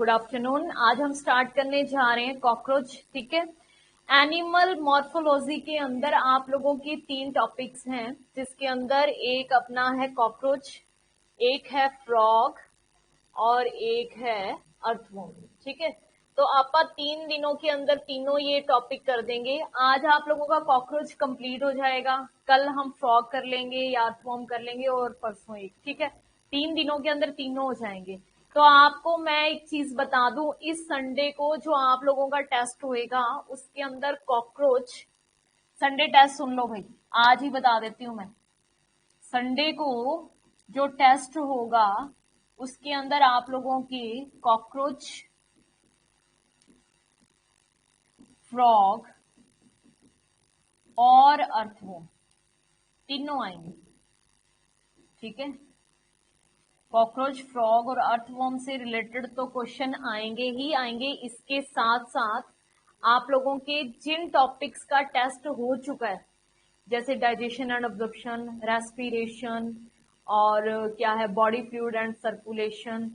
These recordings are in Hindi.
Good afternoon. आज हम स्टार्ट करने जा रहे हैं कॉकरोच। ठीक है, एनिमल मॉर्फोलॉजी के अंदर आप लोगों की 3 टॉपिक्स हैं, जिसके अंदर एक अपना है कॉकरोच, एक है फ्रॉग और एक है अर्थवर्म। ठीक है, तो आप 3 दिनों के अंदर तीनों ये टॉपिक कर देंगे। आज आप लोगों का कॉकरोच कंप्लीट हो जाएगा, कल हम फ्रॉग कर लेंगे या अर्थवर्म कर लेंगे और परसों एक। ठीक है, 3 दिनों के अंदर तीनों हो जाएंगे। तो आपको मैं एक चीज बता दूं, इस संडे को जो आप लोगों का टेस्ट होएगा उसके अंदर कॉकरोच, संडे टेस्ट सुन लो भाई, आज ही बता देती हूं मैं। संडे को जो टेस्ट होगा उसके अंदर आप लोगों की कॉकरोच, फ्रॉग और अर्थवर्म तीनों आएंगे। ठीक है, कॉकरोच, फ्रॉग और अर्थवर्म से रिलेटेड तो क्वेश्चन आएंगे ही आएंगे। इसके साथ साथ आप लोगों के जिन टॉपिक्स का टेस्ट हो चुका है, जैसे डाइजेशन एंड अब्जॉर्प्शन, रेस्पिरेशन और क्या है बॉडी फ्लूइड एंड सर्कुलेशन,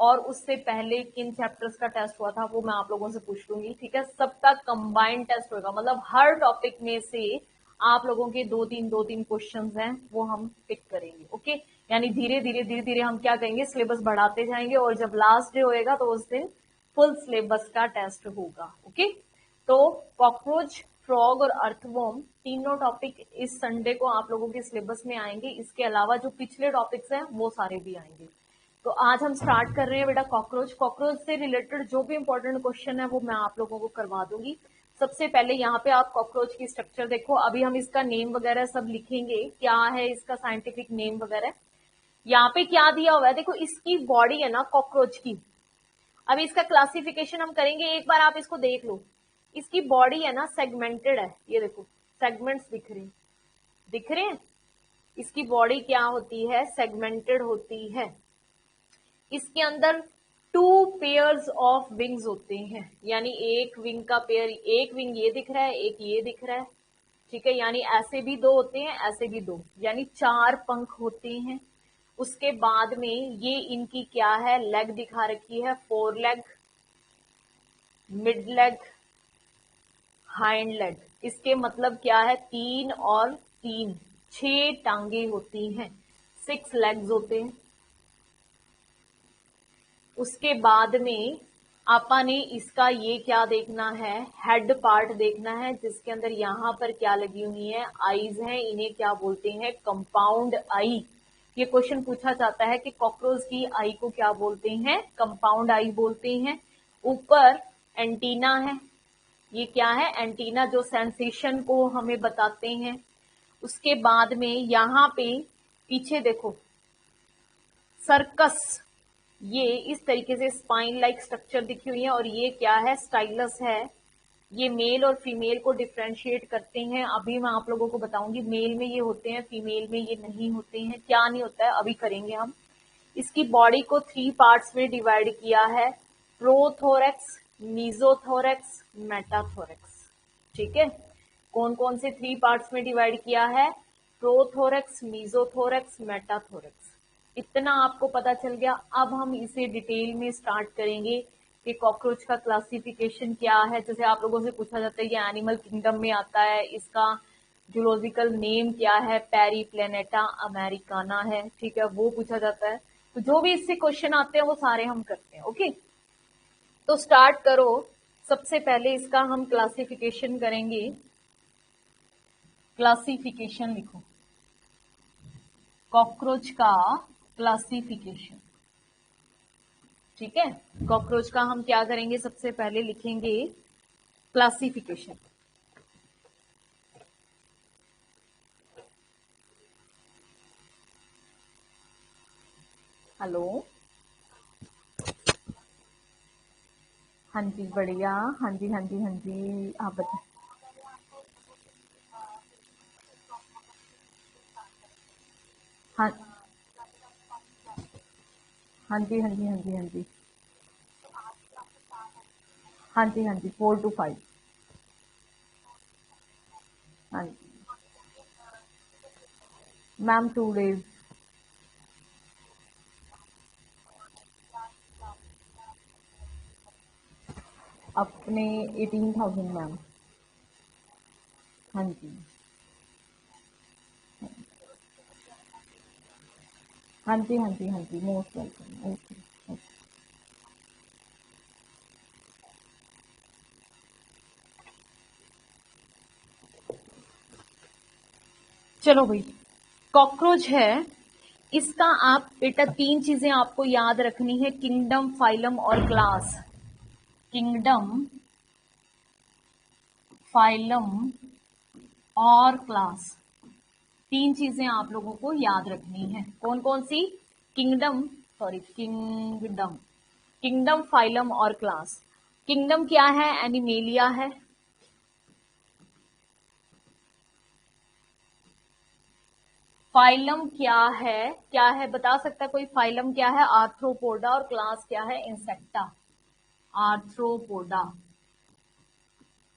और उससे पहले किन चैप्टर्स का टेस्ट हुआ था वो मैं आप लोगों से पूछ लूंगी। ठीक है, सबका कंबाइंड टेस्ट होगा, मतलब हर टॉपिक में से आप लोगों के दो तीन क्वेश्चंस हैं वो हम पिक करेंगे। ओके, यानी धीरे धीरे हम क्या करेंगे, सिलेबस बढ़ाते जाएंगे और जब लास्ट डे होएगा तो उस दिन फुल सिलेबस का टेस्ट होगा। ओके, तो कॉकरोच, फ्रॉग और अर्थवर्म तीनों टॉपिक इस संडे को आप लोगों के सिलेबस में आएंगे। इसके अलावा जो पिछले टॉपिक्स हैं वो सारे भी आएंगे। तो आज हम स्टार्ट कर रहे हैं बेटा कॉकरोच। कॉकरोच से रिलेटेड जो भी इंपॉर्टेंट क्वेश्चन है वो मैं आप लोगों को करवा दूंगी। सबसे पहले यहाँ पे आप कॉकरोच की स्ट्रक्चर देखो। अभी हम इसका नेम वगैरह सब लिखेंगे, क्या है इसका साइंटिफिक नेम वगैरह। यहाँ पे क्या दिया हुआ है देखो, इसकी बॉडी है ना कॉकरोच की। अभी इसका क्लासिफिकेशन हम करेंगे, एक बार आप इसको देख लो। इसकी बॉडी है ना सेगमेंटेड है, ये देखो सेगमेंट्स दिख रहे हैं। इसकी बॉडी क्या होती है, सेगमेंटेड होती है। इसके अंदर 2 पेयर्स ऑफ विंग्स होते हैं, यानी एक विंग का पेयर, एक विंग ये दिख रहा है, एक ये दिख रहा है। ठीक है, यानी ऐसे भी 2 होते हैं, ऐसे भी 2, यानी 4 पंख होते हैं। उसके बाद में ये इनकी क्या है, लेग दिखा रखी है, 4 leg, mid leg, hind leg. इसके मतलब क्या है, 3 और 3 6 टांगे होती हैं, 6 लेग्स होते हैं। उसके बाद में आपा ने इसका ये क्या देखना है, हेड पार्ट देखना है, जिसके अंदर यहाँ पर क्या लगी हुई है, आईज हैं। इन्हें क्या बोलते हैं, कंपाउंड आई। ये क्वेश्चन पूछा जाता है कि कॉकरोच की आई को क्या बोलते हैं, कंपाउंड आई बोलते हैं। ऊपर एंटीना है, ये क्या है, एंटीना, जो सेंसेशन को हमें बताते हैं। उसके बाद में यहाँ पे पीछे देखो सर्कस, ये इस तरीके से स्पाइन लाइक स्ट्रक्चर दिखी हुई है। और ये क्या है, स्टाइलस है। ये मेल और फीमेल को डिफ्रेंशिएट करते हैं। अभी मैं आप लोगों को बताऊंगी, मेल में ये होते हैं, फीमेल में ये नहीं होते हैं। क्या नहीं होता है अभी करेंगे हम। इसकी बॉडी को 3 पार्ट्स में डिवाइड किया है, प्रोथोरेक्स, मीजोथोरेक्स, मेटाथोरेक्स। ठीक है, कौन कौन से 3 पार्ट्स में डिवाइड किया है, प्रोथोरेक्स, मीजोथोरेक्स, मेटाथोरेक्स। इतना आपको पता चल गया। अब हम इसे डिटेल में स्टार्ट करेंगे कि कॉकरोच का क्लासिफिकेशन क्या है। जैसे आप लोगों से पूछा जाता है ये एनिमल किंगडम में आता है, इसका जूलॉजिकल नेम क्या है, पेरीप्लेनेटा अमेरिकाना है। ठीक है, वो पूछा जाता है। तो जो भी इससे क्वेश्चन आते हैं वो सारे हम करते हैं। ओके, तो स्टार्ट करो। सबसे पहले इसका हम क्लासिफिकेशन करेंगे। क्लासिफिकेशन लिखो, कॉकरोच का क्लासिफिकेशन। ठीक है, कॉकरोच का हम क्या करेंगे, सबसे पहले लिखेंगे क्लासिफिकेशन। हेलो, हाँ जी बढ़िया, हाँ जी हाँ जी हाँ जी, आप बताइए। हाँ हाँ जी हाँ जी हाँ जी हाँ जी हाँ जी हाँ जी, 4 to 5। हाँ जी मैम, 2 days। अपने 18,000 मैम। हाँ जी, हाँ जी, हाँ जी, हाँ जी, मोस्ट वेलकम। ओके। चलो भाई, कॉकरोच है, इसका आप बेटा तीन चीजें आपको याद रखनी है, किंगडम, फाइलम और क्लास। किंगडम, फाइलम और क्लास, तीन चीजें आप लोगों को याद रखनी है। कौन कौन सी? Kingdom, sorry kingdom, kingdom, phylum और क्लास। किंगडम क्या है? एनिमेलिया है। फाइलम क्या है बता सकता है कोई? फाइलम क्या है? आर्थ्रोपोडा। और क्लास क्या है? इंसेक्टा। आर्थ्रोपोडा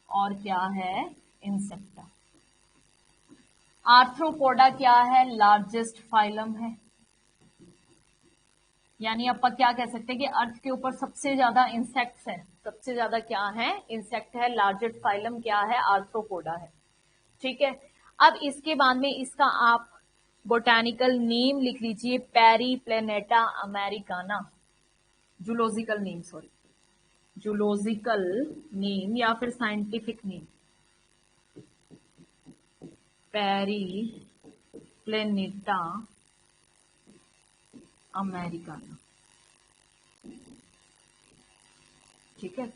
और क्या है? इंसेक्टा। आर्थ्रोपोडा क्या है? लार्जेस्ट फाइलम है, यानी अपन क्या कह सकते हैं कि अर्थ के ऊपर सबसे ज्यादा इंसेक्ट्स है। सबसे ज्यादा क्या है? इंसेक्ट है। लार्जेस्ट फाइलम क्या है? आर्थ्रोपोडा है। ठीक है। अब इसके बाद में इसका आप बोटानिकल नेम लिख लीजिए, Periplaneta Americana. Zoological name, sorry, zoological name या फिर साइंटिफिक नेम, पेरीप्लेनेटा अमेरिकाना। ठीक है,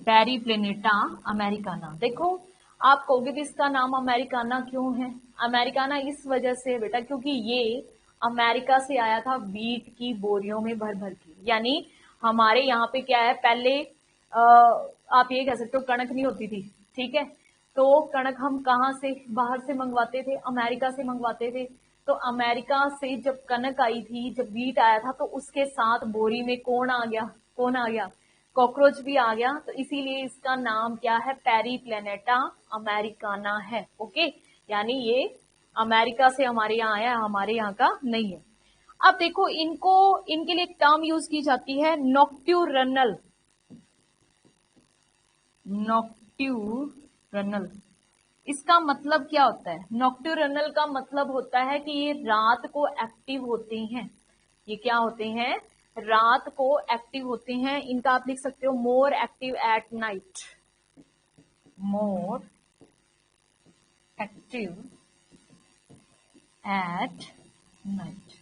पेरीप्लेनेटा अमेरिकाना। देखो, आप कहोगे कि इसका नाम अमेरिकाना क्यों है? अमेरिकाना इस वजह से बेटा क्योंकि ये अमेरिका से आया था वीट की बोरियों में भर भर के। यानी हमारे यहाँ पे क्या है, पहले आप ये कह सकते हो कणक नहीं होती थी। ठीक है, तो कणक हम कहाँ से बाहर से मंगवाते थे? अमेरिका से मंगवाते थे। तो अमेरिका से जब कनक आई थी, जब वीट आया था, तो उसके साथ बोरी में कौन आ गया? कौन आ गया? कॉकरोच भी आ गया। तो इसीलिए इसका नाम क्या है? पेरीप्लेनेटा अमेरिकाना है। ओके, यानी ये अमेरिका से हमारे यहाँ आया है, हमारे यहाँ का नहीं है। अब देखो, इनको इनके लिए एक टर्म यूज की जाती है, नॉक्ट्यूरनल। नॉक्ट्यूरनल, इसका मतलब क्या होता है? नॉक्ट्यूरनल का मतलब होता है कि ये रात को एक्टिव होते हैं। ये क्या होते हैं? रात को एक्टिव होते हैं। इनका आप लिख सकते हो more active at night. More active at night,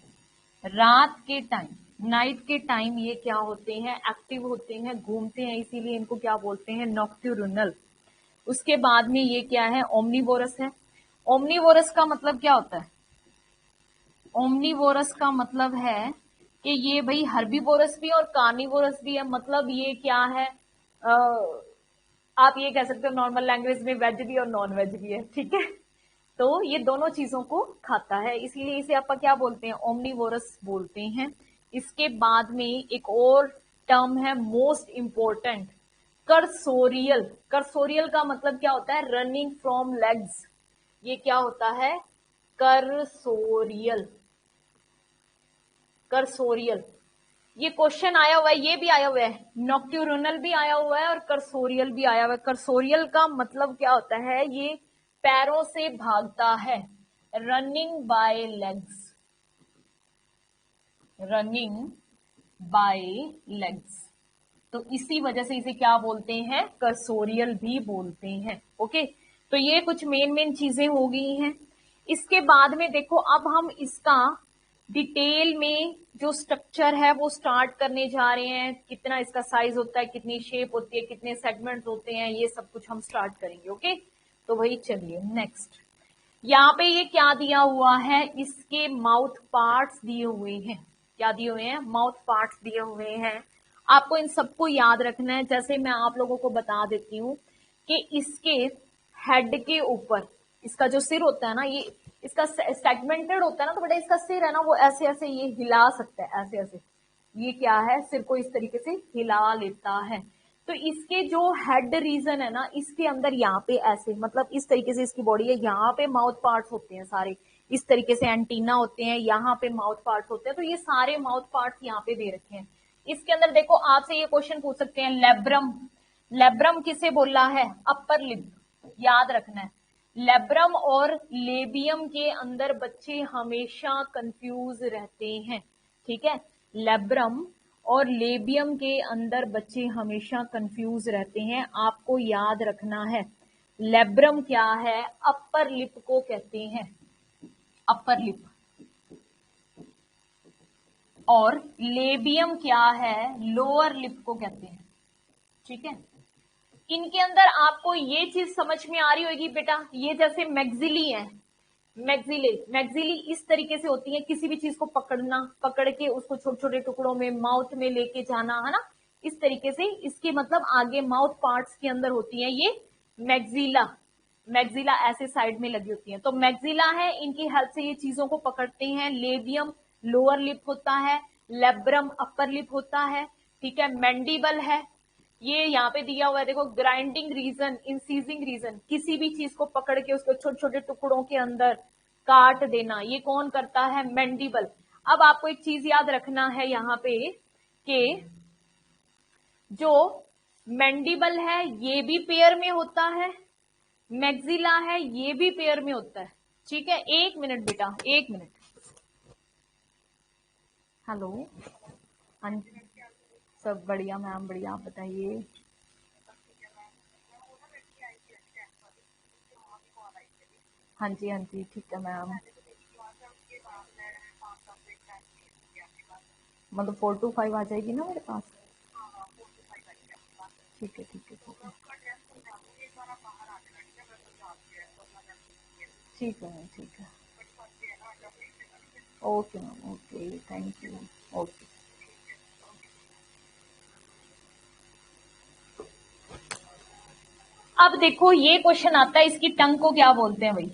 रात के टाइम, नाइट के टाइम ये क्या होते हैं? एक्टिव होते हैं, घूमते हैं, इसीलिए इनको क्या बोलते हैं? नॉक्ट्यूरनल। उसके बाद में ये क्या है? ओमनीवोरस है। ओमनीवोरस का मतलब क्या होता है? ओमनीवोरस का मतलब है कि ये भाई हर्बीवोरस भी और कार्निवोरस भी है। मतलब ये क्या है? आप ये कह सकते हो नॉर्मल लैंग्वेज में वेज भी और नॉन वेज भी है। ठीक है, तो ये दोनों चीजों को खाता है, इसलिए इसे आप क्या बोलते हैं? ओमनीवोरस बोलते हैं। इसके बाद में एक और टर्म है मोस्ट इंपॉर्टेंट, कर्सोरियल। कर्सोरियल का मतलब क्या होता है? Running from legs. ये क्या होता है? कर्सोरियल। कर्सोरियल, ये क्वेश्चन आया हुआ है, ये भी आया हुआ है, नॉक्ट्यूरनल भी आया हुआ है और कर्सोरियल भी आया हुआ है। कर्सोरियल का मतलब क्या होता है? ये पैरों से भागता है, running by legs. Running by legs, तो इसी वजह से इसे क्या बोलते हैं? कर्सोरियल भी बोलते हैं। ओके, तो ये कुछ मेन मेन चीजें हो गई हैं। इसके बाद में देखो, अब हम इसका डिटेल में जो स्ट्रक्चर है वो स्टार्ट करने जा रहे हैं। कितना इसका साइज होता है, कितनी शेप होती है, कितने सेगमेंट होते हैं, ये सब कुछ हम स्टार्ट करेंगे। ओके, तो वही चलिए नेक्स्ट। यहाँ पे ये क्या दिया हुआ है? इसके माउथ पार्ट्स दिए हुए हैं। क्या दिए हुए हैं? माउथ पार्ट्स दिए हुए हैं। आपको इन सबको याद रखना है। जैसे मैं आप लोगों को बता देती हूँ कि इसके हेड के ऊपर इसका जो सिर होता है ना, ये इसका सेगमेंटेड होता है ना, तो बेटा इसका सिर है ना, वो ऐसे ऐसे ये हिला सकता है, ऐसे ऐसे। ये क्या है? सिर को इस तरीके से हिला लेता है। तो इसके जो हेड रीजन है ना, इसके अंदर यहाँ पे ऐसे, मतलब इस तरीके से इसकी बॉडी है, यहाँ पे माउथ पार्ट्स होते हैं सारे, इस तरीके से एंटीना होते हैं, यहाँ पे माउथ पार्ट्स होते हैं। तो ये सारे माउथ पार्ट्स यहाँ पे दे रखे हैं। इसके अंदर देखो आपसे ये क्वेश्चन पूछ सकते हैं, लेब्रम, लेब्रम किसे बोला है? अपर लिप, याद रखना है। लेब्रम और लेबियम के अंदर बच्चे हमेशा कंफ्यूज रहते हैं, ठीक है। लेब्रम और लेबियम के अंदर बच्चे हमेशा कंफ्यूज रहते हैं, आपको याद रखना है। लेब्रम क्या है? अपर लिप को कहते हैं, अपर लिप। और लेबियम क्या है? लोअर लिप को कहते हैं, ठीक है। इनके अंदर आपको ये चीज समझ में आ रही होगी बेटा, ये जैसे मैग्जिली है, मैग्जिले, मैग्जिली इस तरीके से होती है, किसी भी चीज को पकड़ना, पकड़ के उसको छोटे छोटे टुकड़ों में माउथ में लेके जाना, है ना, इस तरीके से। इसके मतलब आगे माउथ पार्ट्स के अंदर होती है ये मैग्जिला, मैग्जिला ऐसे साइड में लगी होती है, तो मैग्जिला है, इनकी हेल्प से ये चीजों को पकड़ते हैं। लेबियम लोअर लिप होता है, लेब्रम अपर लिप होता है, ठीक है। मैंडिबल है, ये यहाँ पे दिया हुआ है देखो, ग्राइंडिंग रीजन, इंसीजिंग रीजन, किसी भी चीज को पकड़ के उसको छोटे छोटे टुकड़ों के अंदर काट देना, ये कौन करता है? मैंडिबल। अब आपको एक चीज याद रखना है यहाँ पे कि जो मैंडिबल है ये भी पेयर में होता है, मैग्जिला है ये भी पेयर में होता है, ठीक है। एक मिनट बेटा, एक मिनट। हेलो, हाँ जी, सब बढ़िया मैम, बढ़िया, आप बताइए। हाँ जी, हाँ जी, ठीक है मैम। मतलब 4 to 5 आ जाएगी ना मेरे पास? ठीक है, ठीक है, ठीक है, ठीक है मैम, ठीक है। Okay ma'am, okay, thank you. Okay. अब देखो ये क्वेश्चन आता है, इसकी टंग को क्या बोलते हैं भाई?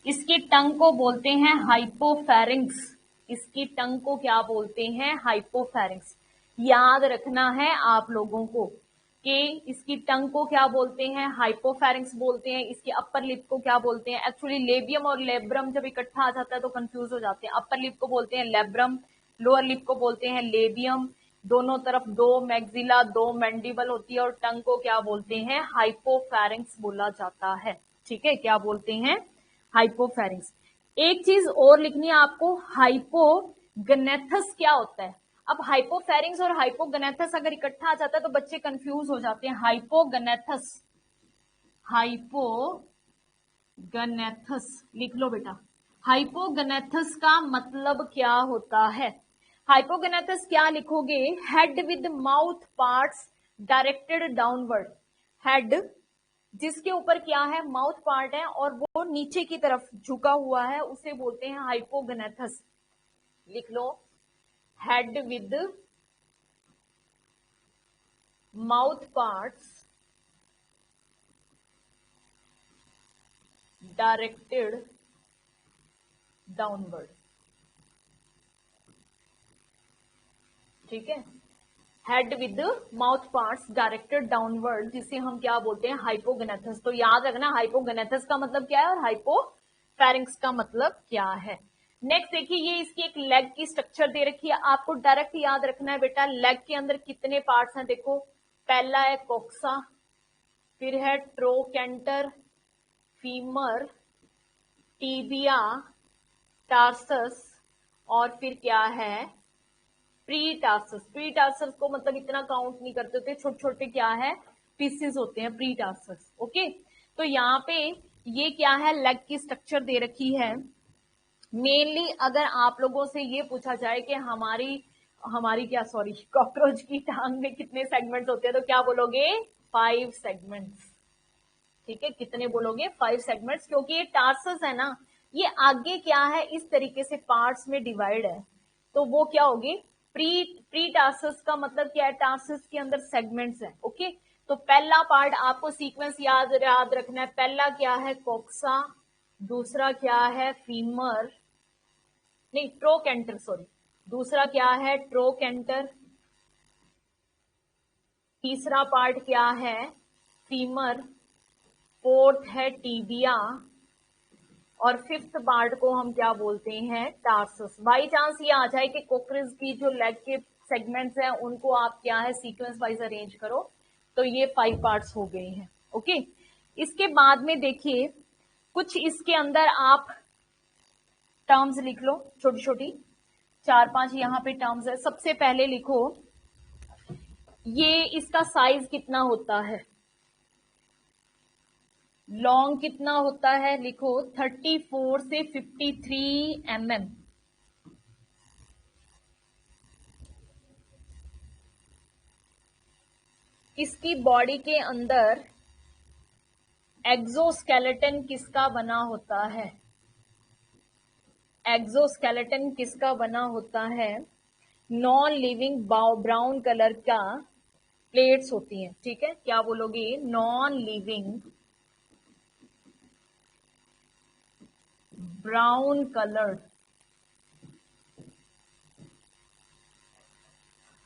इसकी टंग को बोलते हैं हाइपोफेरिंक्स। इसकी टंग को क्या बोलते हैं? हाइपोफेरिंक्स। याद रखना है आप लोगों को कि इसकी टंग को क्या बोलते हैं? हाइपोफेरिंक्स बोलते हैं। इसके अपर लिप को क्या बोलते हैं? एक्चुअली लेबियम और लेब्रम जब इकट्ठा आ जाता है तो कंफ्यूज हो जाते हैं। अपर लिप को बोलते हैं लेब्रम, लोअर लिप को बोलते हैं लेबियम। दोनों तरफ दो मैग्जिला, दो मैंडिबल होती है, और टंग को क्या बोलते हैं? हाइपोफेरिंक्स बोला जाता है, ठीक है। क्या बोलते हैं? हाइपोफेरिंक्स। एक चीज और लिखनी है आपको, हाइपोगनेथस क्या होता है? अब हाइपोफेरिंक्स और हाइपोगनेथस अगर इकट्ठा आ जाता है तो बच्चे कंफ्यूज हो जाते हैं। हाइपोगनेथस, हाइपोगनेथस लिख लो बेटा। हाइपोगनेथस का मतलब क्या होता है? हाइपोगनेथस क्या लिखोगे? Head with mouth parts directed downward. Head जिसके ऊपर क्या है? माउथ पार्ट है और वो नीचे की तरफ झुका हुआ है, उसे बोलते हैं हाइपोगनेथस। लिख लो, head with mouth parts directed downward, ठीक है। Head with mouth parts directed downward, जिसे हम क्या बोलते हैं? हाइपोगनेथस। तो याद रखना हाइपोगनेथस का मतलब क्या है और हाइपोफेरिंक्स का मतलब क्या है। नेक्स्ट देखिए, ये इसकी एक लेग की स्ट्रक्चर दे रखी है, आपको डायरेक्ट याद रखना है बेटा। लेग के अंदर कितने पार्ट्स हैं? देखो, पहला है कोक्सा, फिर है ट्रोकेंटर, फीमर, टीबिया, टार्सस, और फिर क्या है? Pre tarsus. प्री टार्सस को मतलब इतना काउंट नहीं करते होते, छोटे छोटे क्या है? पीसेस होते हैं प्री टार्सस, ओके। तो यहाँ पे ये क्या है? लेग की स्ट्रक्चर दे रखी है। मेनली अगर आप लोगों से ये पूछा जाए कि हमारी हमारी क्या, सॉरी, कॉकरोच की टांग में कितने सेगमेंट्स होते हैं, तो क्या बोलोगे? 5 सेगमेंट्स, ठीक है। कितने बोलोगे? 5 सेगमेंट्स, क्योंकि ये टार्सस है ना, ये आगे क्या है? इस तरीके से पार्ट्स में डिवाइड है, तो वो क्या होगी? प्री प्री टार्सस का मतलब क्या है? टार्सस के अंदर सेगमेंट्स है, ओके। तो पहला पार्ट आपको सीक्वेंस याद याद रखना है। पहला क्या है? कोक्सा, दूसरा क्या है? फीमर, नहीं, ट्रोकेंटर, सॉरी, दूसरा क्या है? ट्रोकेंटर, तीसरा पार्ट क्या है? फीमर, फोर्थ है टीबिया, और फिफ्थ पार्ट को हम क्या बोलते हैं? टार्सस। बाई चांस ये आ जाए कि कोकरेज की जो लेग के सेगमेंट्स हैं उनको आप क्या है सीक्वेंस वाइज अरेंज करो। तो ये 5 पार्ट्स हो गए हैं। ओके, इसके बाद में देखिए कुछ इसके अंदर आप टर्म्स लिख लो, छोटी छोटी 4-5 यहाँ पे टर्म्स है। सबसे पहले लिखो ये इसका साइज कितना होता है, लॉन्ग कितना होता है, लिखो 34 से 53 mm। इसकी बॉडी के अंदर एक्सोस्केलेटन किसका बना होता है, एक्सोस्केलेटन किसका बना होता है, नॉन लिविंग ब्राउन कलर का प्लेट्स होती हैं। ठीक है, क्या बोलोगे, non living brown colour,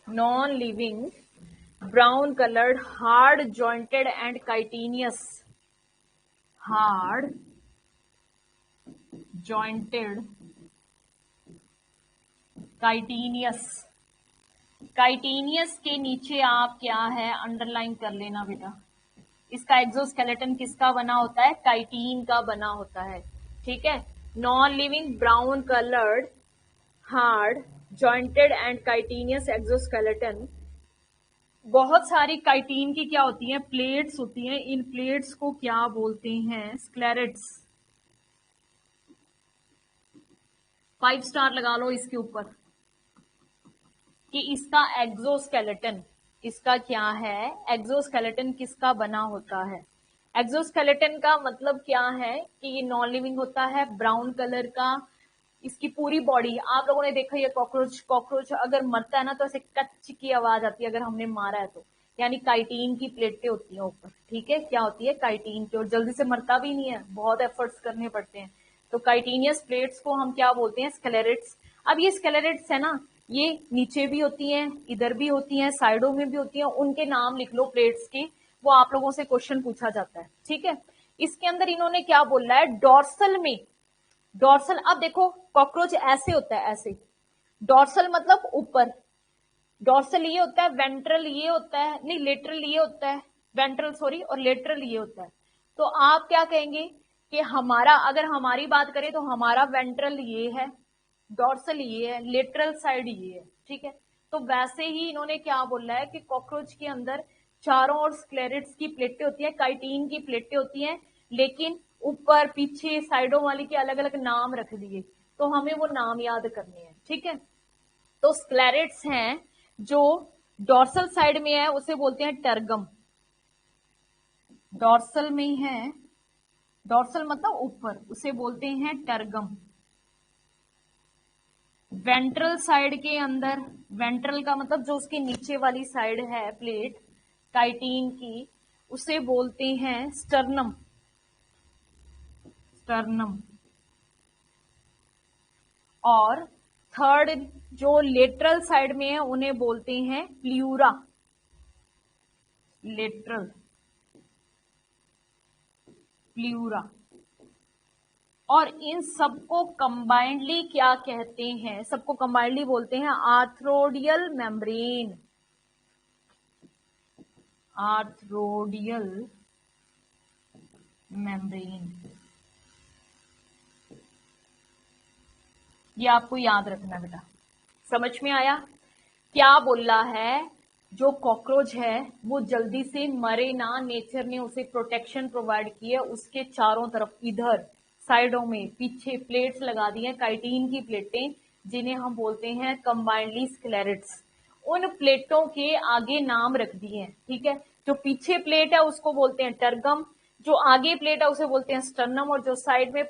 non living brown coloured hard jointed and chitinous, hard jointed chitinous. Chitinous के नीचे आप क्या है अंडरलाइन कर लेना बेटा, इसका एक्सोस्केलेटन किसका बना होता है, काइटिन का बना होता है। ठीक है, non living brown coloured hard jointed and chitinous exoskeleton. बहुत सारी काइटिन की क्या होती है, प्लेट्स होती हैं। इन प्लेट्स को क्या बोलते हैं, स्क्लेरेट्स। 5 स्टार लगा लो इसके ऊपर कि इसका एक्सोस्केलेटन, इसका क्या है, एक्सोस्केलेटन किसका बना होता है। एक्सोस्केलेटन का मतलब क्या है कि ये नॉन लिविंग होता है, ब्राउन कलर का, इसकी पूरी बॉडी। आप लोगों ने देखा ये कॉकरोच अगर मरता है ना तो ऐसे कच की आवाज आती है अगर हमने मारा है तो, यानी काइटिन की प्लेटें होती हैं ऊपर। ठीक है, क्या होती है, काइटिन की, और जल्दी से मरता भी नहीं है, बहुत एफर्ट्स करने पड़ते हैं। तो काइटिनियस प्लेट्स को हम क्या बोलते हैं, स्केलेरेट्स। अब ये स्केलेरेट्स है ना, ये नीचे भी होती हैं, इधर भी होती हैं, साइडों में भी होती हैं, उनके नाम लिख लो प्लेट्स के, वो आप लोगों से क्वेश्चन पूछा जाता है। ठीक है, इसके अंदर इन्होंने क्या बोला है, डॉर्सल में, डॉर्सल। अब देखो कॉकरोच ऐसे होता है, ऐसे, डॉर्सल मतलब ऊपर, डॉर्सल ये होता है, वेंट्रल ये होता है, नहीं लेटरल ये होता है, वेंट्रल सॉरी, और लेटरल ये होता है। तो आप क्या कहेंगे कि हमारा, अगर हमारी बात करें तो हमारा वेंट्रल ये है, डॉर्सल ये है, लेटरल साइड ये है। ठीक है, तो वैसे ही इन्होंने क्या बोला है कि कॉकरोच के अंदर चारों ओर स्क्लेरेट्स की प्लेटें होती हैं, काइटिन की प्लेटें होती हैं, लेकिन ऊपर पीछे साइडों वाली के अलग अलग नाम रख दिए, तो हमें वो नाम याद करने हैं। ठीक है, तो स्क्लेरेट्स हैं जो डॉर्सल साइड में है उसे बोलते हैं टर्गम, डॉर्सल में है, डॉर्सल मतलब ऊपर, उसे बोलते हैं टर्गम। वेंट्रल साइड के अंदर, वेंट्रल का मतलब जो उसके नीचे वाली साइड है प्लेट काइटिन की, उसे बोलते हैं स्टर्नम, स्टर्नम। और थर्ड जो लेटरल साइड में है उन्हें बोलते हैं प्ल्यूरा, लेटरल प्ल्यूरा। और इन सबको कंबाइंडली क्या कहते हैं, सबको कंबाइंडली बोलते हैं आर्थ्रोडियल मेम्ब्रेन, आर्थ्रोडियल मेम्ब्रेन। ये आपको याद रखना बेटा, समझ में आया क्या बोल रहा है। जो कॉकरोच है वो जल्दी से मरे ना, नेचर ने उसे प्रोटेक्शन प्रोवाइड की है, उसके चारों तरफ इधर साइडों में पीछे प्लेट्स लगा दी हैं, काइटिन की प्लेटें, जिन्हें हम बोलते हैं कंबाइंडली स्क्लेरेट्स। उन प्लेटों के आगे नाम रख दिए हैं। ठीक है, जो पीछे प्लेट है उसको बोलते हैं टर्गम, जो आगे प्लेट है उसे बोलते हैं स्टर्नम, और जो साइड में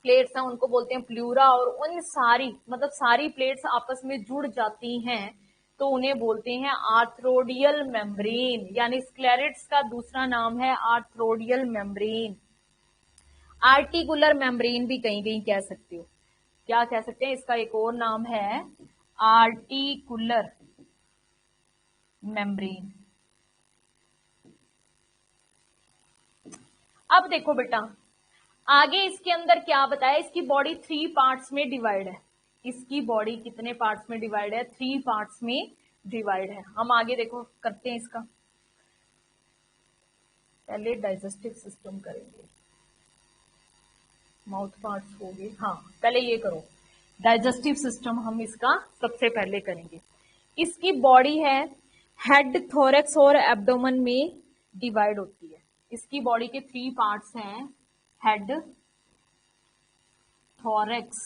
प्लेट्स हैं उनको बोलते हैं प्ल्यूरा। और उन सारी मतलब सारी प्लेट्स आपस में जुड़ जाती हैं तो उन्हें बोलते हैं आर्थ्रोडियल मेम्ब्रेन, यानी स्क्लेरेट्स का दूसरा नाम है आर्थ्रोडियल मेम्ब्रेन। आर्टिकुलर मेम्ब्रेन भी कहीं कहीं कह सकते हो, क्या कह सकते हैं, इसका एक और नाम है आर्टिकुलर मेम्ब्रेन। अब देखो बेटा आगे इसके अंदर क्या बताया, इसकी बॉडी 3 पार्ट्स में डिवाइड है। इसकी बॉडी कितने पार्ट्स में डिवाइड है, 3 पार्ट्स में डिवाइड है। हम आगे देखो करते हैं इसका, पहले डाइजेस्टिव सिस्टम करेंगे, माउथ पार्ट्स हो गए, हाँ पहले ये करो, डाइजेस्टिव सिस्टम हम इसका सबसे पहले करेंगे। इसकी बॉडी है, हेड, थोरैक्स और एब्डोमेन में डिवाइड होती है। इसकी बॉडी के 3 पार्ट्स हैं, हेड, थोरैक्स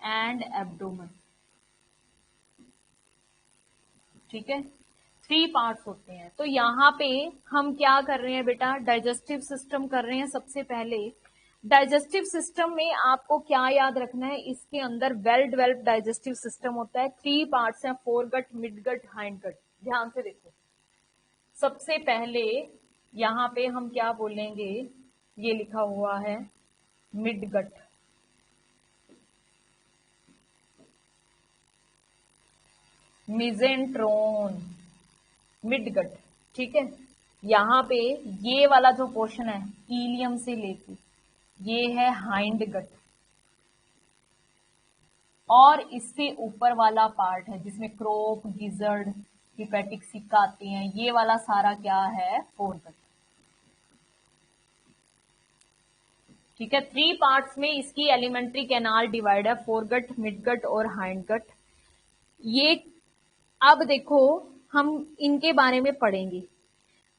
एंड एब्डोमेन, ठीक है, 3 पार्ट्स होते हैं। तो यहाँ पे हम क्या कर रहे हैं बेटा, डाइजेस्टिव सिस्टम कर रहे हैं सबसे पहले। डाइजेस्टिव सिस्टम में आपको क्या याद रखना है, इसके अंदर वेल डेवलप्ड डाइजेस्टिव सिस्टम होता है। 3 पार्ट्स हैं, फोरगट, मिडगट, हाइंडगट। ध्यान से देखो, सबसे पहले यहाँ पे हम क्या बोलेंगे, ये लिखा हुआ है मिडगट, मिजेंट्रोन, मिडगट, ठीक है। यहाँ पे ये वाला जो पोर्शन है इलियम से लेके, ये है हाइंडगट, और इससे ऊपर वाला पार्ट है जिसमें क्रोप, गिजर्ड, हिपेटिक सिक्का आते हैं, ये वाला सारा क्या है, फोरगट, ठीक है। 3 पार्ट्स में इसकी एलिमेंट्री कैनाल डिवाइड है, फोरगट, मिडगट और हाइंडगट। ये अब देखो हम इनके बारे में पढ़ेंगे।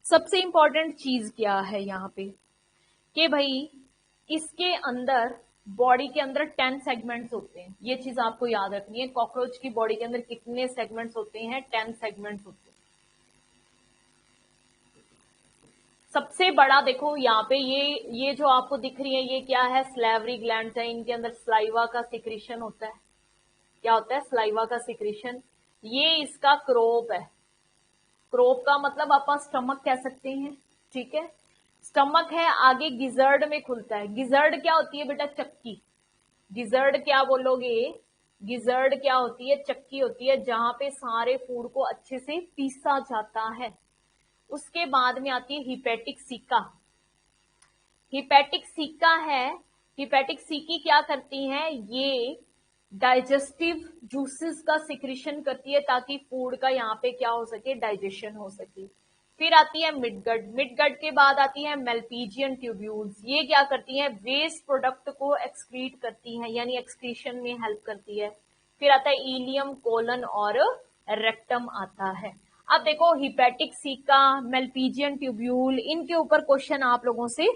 सबसे इंपॉर्टेंट चीज क्या है यहाँ पे कि भाई इसके अंदर, बॉडी के अंदर 10 सेगमेंट्स होते हैं। ये चीज आपको याद रखनी है, कॉकरोच की बॉडी के अंदर कितने सेगमेंट्स होते हैं, 10 सेगमेंट्स होते हैं। सबसे बड़ा देखो यहाँ पे ये जो आपको दिख रही है, ये क्या है, स्लेवरी ग्लैंड्स है, इनके अंदर स्लाइवा का सिक्रीशन होता है। क्या होता है, स्लाइवा का सिक्रीशन। ये इसका क्रोप है, क्रोप का मतलब आप स्टमक कह सकते हैं, ठीक है। स्टमक है, आगे गिजर्ड में खुलता है। गिजर्ड क्या होती है बेटा, चक्की। गिजर्ड क्या बोलोगे, गिजर्ड क्या होती है, चक्की होती है, जहां पे सारे फूड को अच्छे से पीसा जाता है। उसके बाद में आती है हिपेटिक सिक्का। हिपेटिक सिक्का है, हिपेटिक सिक्की क्या करती हैं, ये डाइजेस्टिव जूसेस का सिक्रीशन करती है ताकि फूड का यहाँ पे क्या हो सके, डाइजेशन हो सके। फिर आती है मिडगट, मिडगट के बाद आती है मेल्पीजियन ट्यूब्यूल्स। ये क्या करती हैं, वेस्ट प्रोडक्ट को एक्सक्रीट करती हैं, यानी एक्सक्रीशन में हेल्प करती है। फिर आता है इलियम, कोलन और रेक्टम आता है। अब देखो हिपेटिक सिक्का, मेल्पीजियन ट्यूब्यूल, इनके ऊपर क्वेश्चन आप लोगों से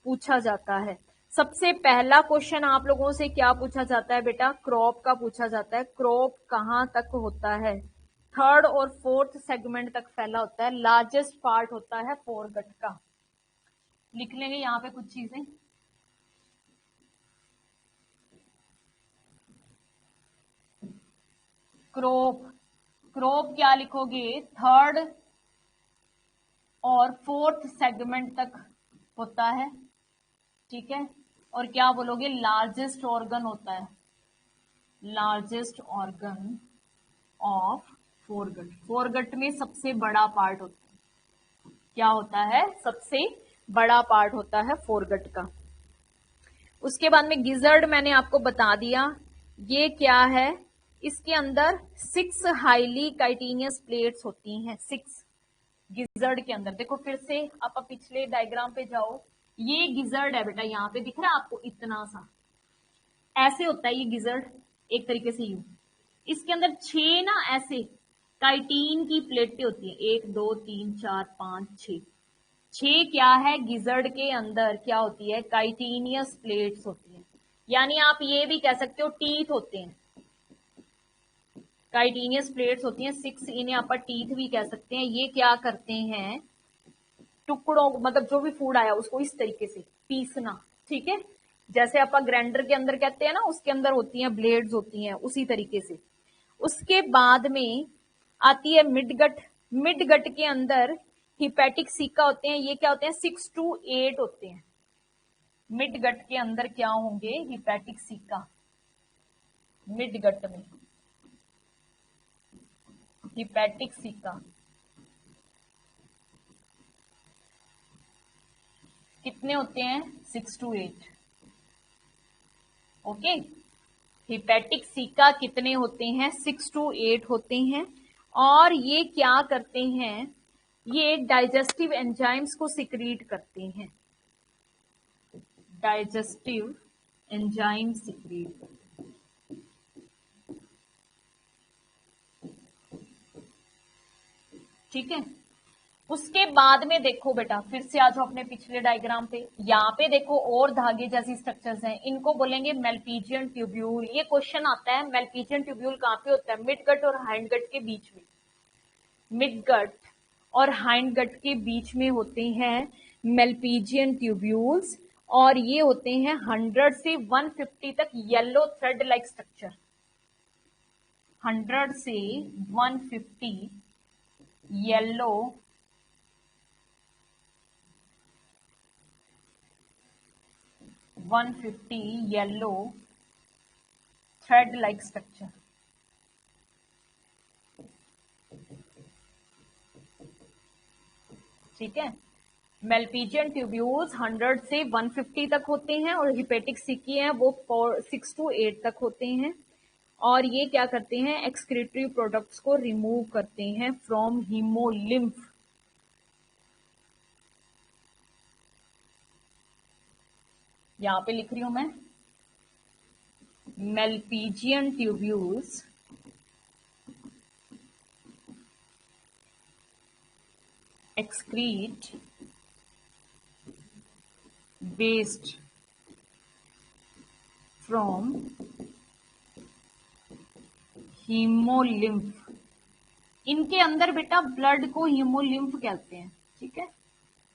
पूछा जाता है। सबसे पहला क्वेश्चन आप लोगों से क्या पूछा जाता है बेटा, क्रॉप का पूछा जाता है। क्रॉप कहां तक होता है, 3rd और 4th सेगमेंट तक फैला होता है। लार्जेस्ट पार्ट होता है फोरगट का। लिख लेंगे यहाँ पे कुछ चीजें, क्रोप, क्रोप क्या लिखोगे, 3rd और 4th सेगमेंट तक होता है, ठीक है। और क्या बोलोगे, लार्जेस्ट ऑर्गन होता है, largest organ of foregut. Foregut में सबसे बड़ा पार्ट होता है, क्या होता है, सबसे बड़ा पार्ट होता है फोरगट का। उसके बाद में गिजर्ड मैंने आपको बता दिया, ये क्या है, इसके अंदर 6 हाईली काइटिनियस प्लेट्स होती हैं, 6 गिजर्ड के अंदर। देखो फिर से आप पिछले डायग्राम पे जाओ, ये गिजर्ड है बेटा, यहाँ पे दिख रहा है आपको इतना सा, ऐसे होता है ये गिजर्ड, एक तरीके से यूं। इसके अंदर 6 ना ऐसे काइटिन की प्लेटें होती है, 1 2 3 4 5 6, 6 क्या है, गिजर्ड के अंदर क्या होती है, काइटिनियस प्लेट्स होती है। यानी आप ये भी कह सकते हो टीथ होते हैं, काइटिनियस प्लेट्स होती हैं 6, इन्हें आप टीथ भी कह सकते हैं। ये क्या करते हैं, टुकड़ों, मतलब जो भी फूड आया उसको इस तरीके से पीसना, ठीक है। जैसे आप ग्राइंडर के अंदर कहते हैं ना, उसके अंदर होती हैं ब्लेड्स होती हैं, उसी तरीके से। उसके बाद में आती है मिडगट। मिडगट के अंदर हिपेटिक सिक्का होते हैं, ये क्या होते हैं, 6 to 8 होते हैं। मिडगट के अंदर क्या होंगे, हिपेटिक सिक्का, मिडगट में हिपेटिक सिक्का कितने होते हैं, 6 to 8, ओके। हिपैटिक सिका कितने होते हैं? 6 to 8 होते हैं। और ये क्या करते हैं? ये डाइजेस्टिव एंजाइम्स को सिक्रीट करते हैं, डाइजेस्टिव एंजाइम सिक्रीट। ठीक है, उसके बाद में देखो बेटा, फिर से आ जाओ अपने पिछले डायग्राम पे। यहाँ पे देखो और धागे जैसी स्ट्रक्चर्स हैं, इनको बोलेंगे मेल्पीजियन ट्यूब्यूल। ये क्वेश्चन आता है, मेल्पीजियन ट्यूब्यूल कहाँ पे होता है? मिडगट और हाइंडगट के बीच में। मिडगट और हाइंडगट के बीच में होते हैं मेल्पीजियन ट्यूब्यूल्स, और ये होते हैं 100 से 150 तक येलो थ्रेड लाइक स्ट्रक्चर। 100 से 150 yellow yellow thread like structure. ठीक है, मेल्पीजियन ट्यूब्यूल्स 100 से 150 तक होते हैं, और हिपेटिक सिकी है वो 6 to 8 तक होते हैं। और ये क्या करते हैं? एक्सक्रीटरी प्रोडक्ट्स को रिमूव करते हैं फ्रॉम हीमोलिम्फ। यहां पे लिख रही हूं मैं, Malpighian tubules excrete waste from haemolymph. इनके अंदर बेटा ब्लड को हीमोलिम्फ कहते हैं। ठीक है,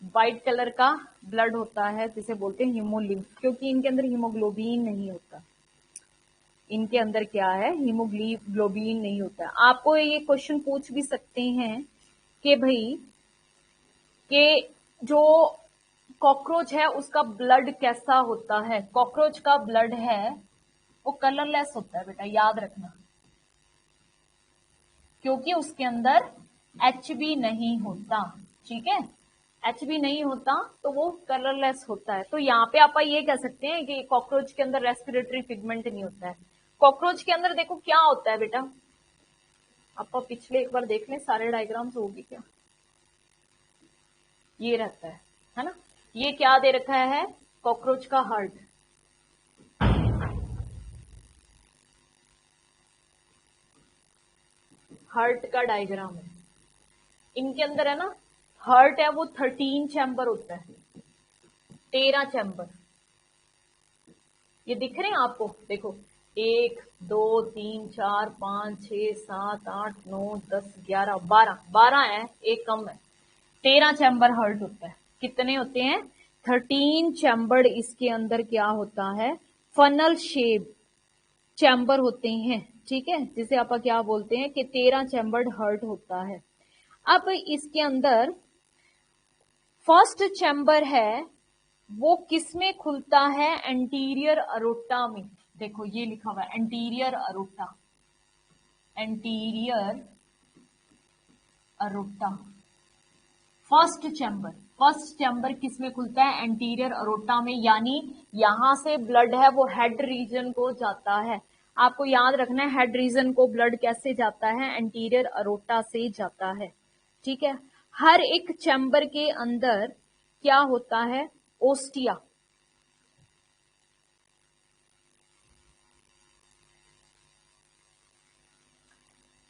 व्हाइट कलर का ब्लड होता है जिसे बोलते हैं हीमोलिम्फ, क्योंकि इनके अंदर हीमोग्लोबिन नहीं होता। इनके अंदर क्या है? हीमोग्लोबिन नहीं होता। आपको ये क्वेश्चन पूछ भी सकते हैं कि भाई कि जो कॉकरोच है उसका ब्लड कैसा होता है? कॉकरोच का ब्लड है वो कलरलेस होता है बेटा, याद रखना, क्योंकि उसके अंदर HB नहीं होता। ठीक है, HB नहीं होता तो वो कलरलेस होता है। तो यहाँ पे आप ये कह सकते हैं कि कॉकरोच के अंदर रेस्पिरेटरी पिगमेंट नहीं होता है। कॉकरोच के अंदर देखो क्या होता है बेटा, आप पिछले एक बार देख लें सारे डायग्राम्स, होगी क्या? ये रहता है ना? ये क्या दे रखा है? कॉकरोच का हार्ट। हार्ट का डायग्राम है, इनके अंदर है ना, हार्ट है वो 13 चैम्बर होता है, 13 चैम्बर। ये दिख रहे हैं आपको? देखो 1 2 3 4 5 6 7 8 9 10 11 12 है, एक कम है। 13 चैम्बर हार्ट होता है। कितने होते हैं? 13 चैम्बर। इसके अंदर क्या होता है? फनल शेप चैम्बर होते हैं। ठीक है, जिसे आप क्या बोलते हैं कि 13 चैम्बर्ड हार्ट होता है। अब इसके अंदर फर्स्ट चैम्बर है वो किसमें खुलता है? एंटीरियर अरोटा में। देखो ये लिखा हुआ है anterior aorta, anterior aorta first chamber. First chamber किसमें खुलता है? एंटीरियर अरोटा में, यानी यहां से ब्लड है वो हेड रीजन को जाता है। आपको याद रखना है हेड रीजन को ब्लड कैसे जाता है? एंटीरियर अरोटा से जाता है। ठीक है, हर एक चैम्बर के अंदर क्या होता है? ओस्टिया।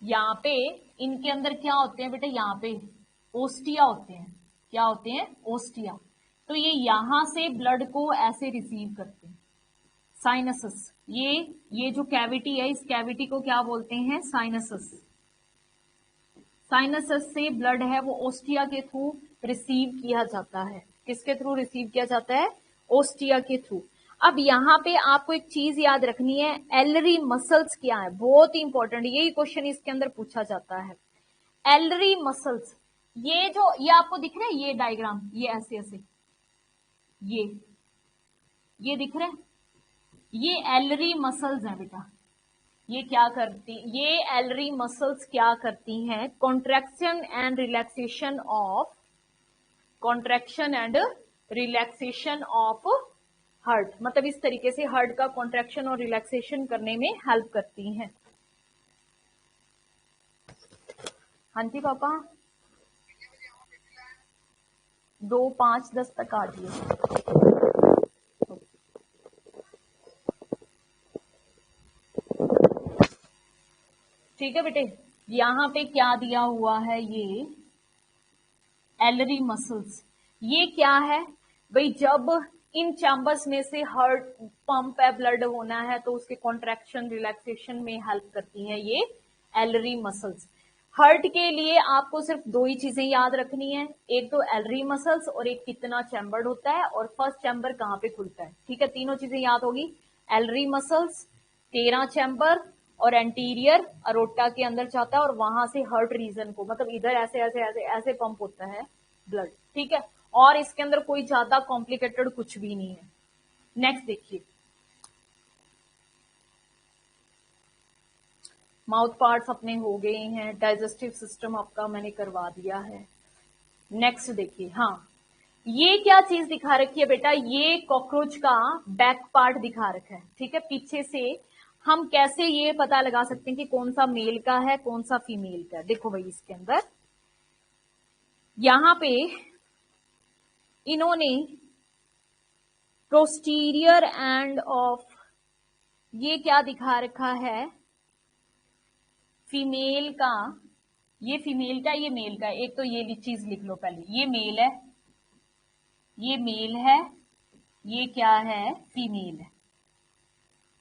यहाँ पे इनके अंदर क्या होते हैं बेटा? यहाँ पे ओस्टिया होते हैं। क्या होते हैं? ओस्टिया। तो ये यहां से ब्लड को ऐसे रिसीव करते हैं। साइनसस, ये जो कैविटी है इस कैविटी को क्या बोलते हैं? साइनसस। साइनसस से ब्लड है वो ओस्टिया के थ्रू रिसीव किया जाता है। किसके थ्रू रिसीव किया जाता है? ओस्टिया के थ्रू। अब यहाँ पे आपको एक चीज याद रखनी है, एलरी मसल्स क्या है? बहुत ही इंपॉर्टेंट, यही क्वेश्चन इसके अंदर पूछा जाता है। एलरी मसल्स, ये आपको दिख रहा है, ये डायग्राम, ये ऐसे ऐसे, ये दिख रहा है, ये एलरी मसल्स है बेटा। ये क्या करती, ये एलरी मसल्स क्या करती हैं? Contraction and relaxation of, contraction and relaxation of heart, मतलब इस तरीके से हार्ट का कॉन्ट्रैक्शन और रिलैक्सेशन करने में हेल्प करती हैं। हाँ जी पापा, 2, 5, 10 तक आ जाइए। ठीक है बेटे, यहाँ पे क्या दिया हुआ है, ये एलरी मसल्स। ये क्या है भाई, जब इन चैम्बर्स में से हार्ट पंप है, ब्लड होना है, तो उसके कॉन्ट्रैक्शन रिलैक्सेशन में हेल्प करती हैं ये एलरी मसल्स। हार्ट के लिए आपको सिर्फ 2 ही चीजें याद रखनी है, एक तो एलरी मसल्स और एक कितना चैम्बर्ड होता है और फर्स्ट चैम्बर कहाँ पे खुलता है। ठीक है, तीनों चीजें याद होगी, एलरी मसल्स, 13 चैम्बर और एंटीरियर अरोटा के अंदर जाता है और वहां से हार्ट रीजन को, मतलब इधर ऐसे ऐसे ऐसे ऐसे पंप होता है ब्लड। ठीक है, और इसके अंदर कोई ज्यादा कॉम्प्लिकेटेड कुछ भी नहीं है। नेक्स्ट देखिए, माउथ पार्ट्स अपने हो गए हैं, डाइजेस्टिव सिस्टम आपका मैंने करवा दिया है। नेक्स्ट देखिए, हाँ ये क्या चीज दिखा रखी है बेटा, ये कॉकरोच का बैक पार्ट दिखा रखा है। ठीक है, पीछे से हम कैसे ये पता लगा सकते हैं कि कौन सा मेल का है कौन सा फीमेल का है। देखो भाई, इसके अंदर यहां पे इन्होंने पोस्टीरियर एंड ऑफ, ये क्या दिखा रखा है, फीमेल का, ये फीमेल का, ये मेल का। एक तो ये चीज लिख लो पहले, ये मेल है, ये मेल है, ये क्या है, फीमेल है।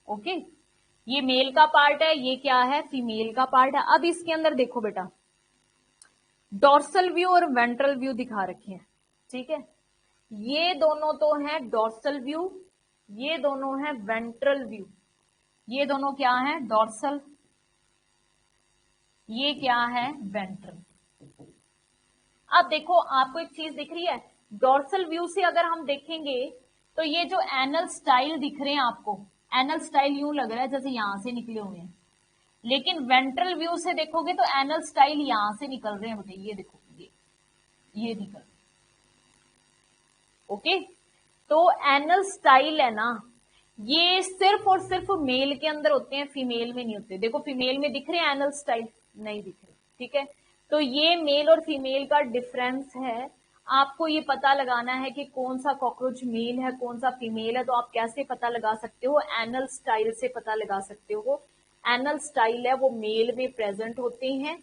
ओके, ये मेल का पार्ट है, ये क्या है, फीमेल का पार्ट है। अब इसके अंदर देखो बेटा, डॉर्सल व्यू और वेंट्रल व्यू दिखा रखे हैं। ठीक है, ये दोनों तो है डॉर्सल व्यू, ये दोनों है वेंट्रल व्यू। ये दोनों क्या है, डॉर्सल, ये क्या है, वेंट्रल। अब देखो, आपको एक चीज दिख रही है, डॉर्सल व्यू से अगर हम देखेंगे तो ये जो एनल स्टाइल दिख रहे हैं आपको, एनल स्टाइल यूं लग रहा है जैसे यहां से निकले हुए हैं, लेकिन वेंट्रल व्यू से देखोगे तो एनल स्टाइल यहां से निकल रहे हैं बेटे, ये देखो, ये निकल। ओके, तो एनल स्टाइल है ना, ये सिर्फ और सिर्फ मेल के अंदर होते हैं, फीमेल में नहीं होते। देखो फीमेल में दिख रहे हैं एनल स्टाइल, नहीं दिख रहे। ठीक है, तो ये मेल और फीमेल का डिफरेंस है। आपको ये पता लगाना है कि कौन सा कॉकरोच मेल है कौन सा फीमेल है, तो आप कैसे पता लगा सकते हो, एनल स्टाइल से पता लगा सकते हो। एनल स्टाइल है वो मेल में प्रेजेंट होते हैं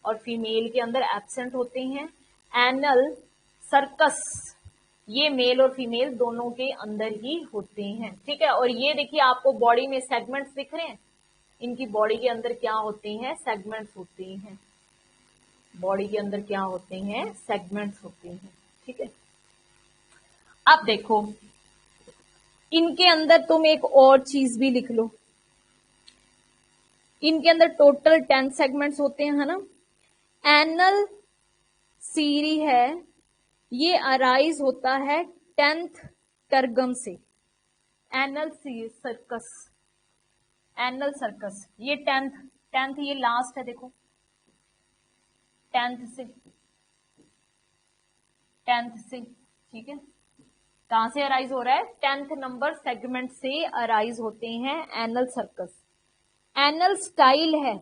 और फीमेल के अंदर एब्सेंट होते हैं। एनल सर्कस ये मेल और फीमेल दोनों के अंदर ही होते हैं। ठीक है, और ये देखिए आपको बॉडी में सेगमेंट्स दिख रहे हैं, इनकी बॉडी के अंदर क्या होते हैं, सेगमेंट्स होते हैं। बॉडी के अंदर क्या होते हैं, सेगमेंट्स होते हैं। ठीक है, अब देखो इनके अंदर तुम एक और चीज भी लिख लो, इनके अंदर टोटल 10 सेगमेंट्स होते हैं, है ना। एनल सीरी है, ये अराइज होता है 10th टर्गम से। एनल सर्कस, एनल सर्कस ये 10th ये लास्ट है, देखो 10th से, 10th से। ठीक है, कहां से अराइज हो रहा है, 10th नंबर सेगमेंट से अराइज होते हैं एनल सर्कस। एनल स्टाइल है,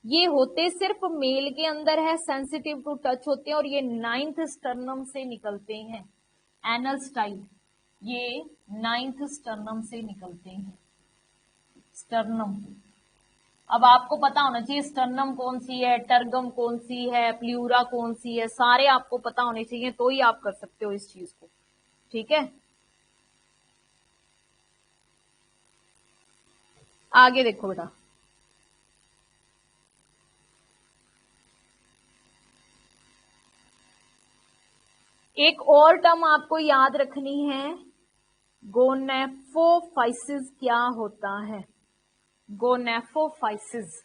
ये होते सिर्फ मेल के अंदर है, सेंसिटिव टू टच होते हैं और ये 9th स्टर्नम से निकलते हैं। एनल स्टाइल ये 9th स्टर्नम से निकलते हैं, स्टर्नम। अब आपको पता होना चाहिए स्टर्नम कौन सी है, टर्गम कौन सी है, प्लूरा कौन सी है, सारे आपको पता होने चाहिए, तो ही आप कर सकते हो इस चीज को। ठीक है, आगे देखो बेटा, एक और टर्म आपको याद रखनी है, गोनेफोफाइसिस क्या होता है, गोनेफोफाइसिस।